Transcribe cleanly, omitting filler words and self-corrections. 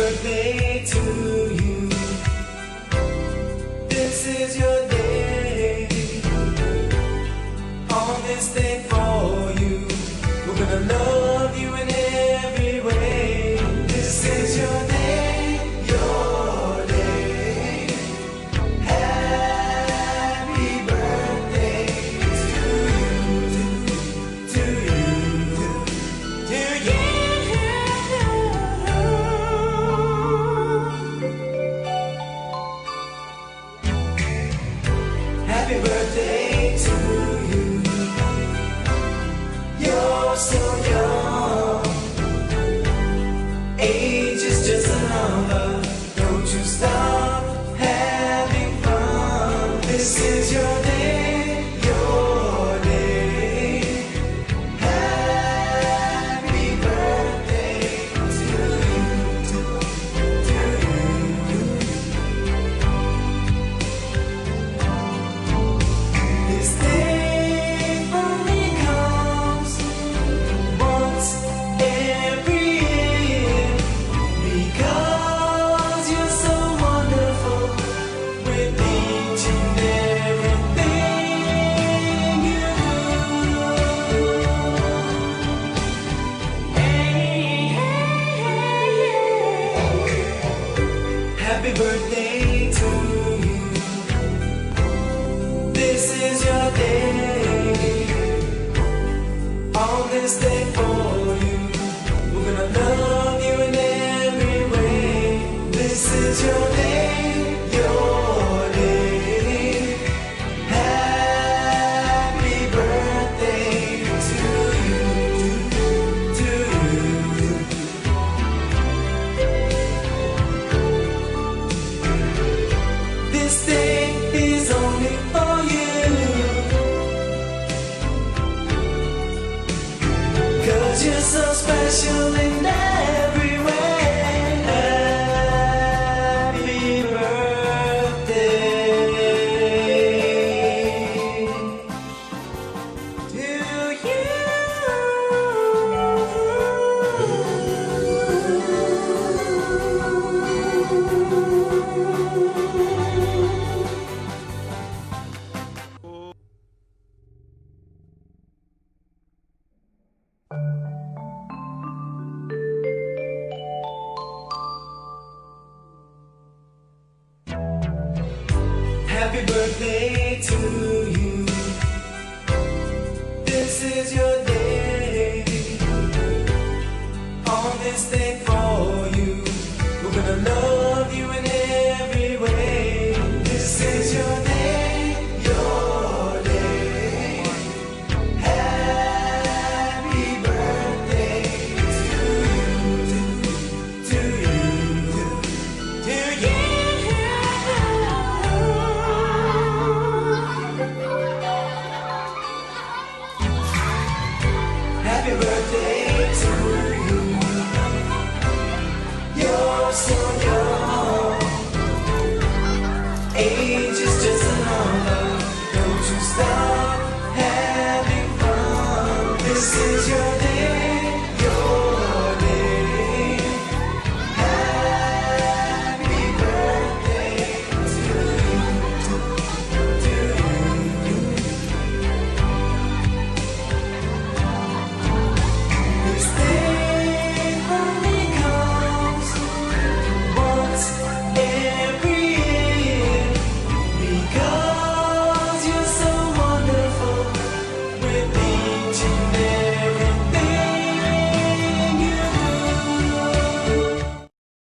birthday to you. This is your day. On this day for you, we're gonna love you in every way. This is your day, your day. Happy birthday to you, to you, to you. Happy birthday to you. You're so young. Age is just a number. Don't you stop having fun. This is your day, your day. Happy birthday to you, to you. This day only comes once every year, because you're so wonderful with each and everything you do. Hey, happy birthday to you. This is your day. On this day for you, we're gonna love you in every way. This is your day, your day. Happy birthday to you, to you. This day is only for you, 'cause you're so special in every way. Happy birthday to Happy birthday to you. This is your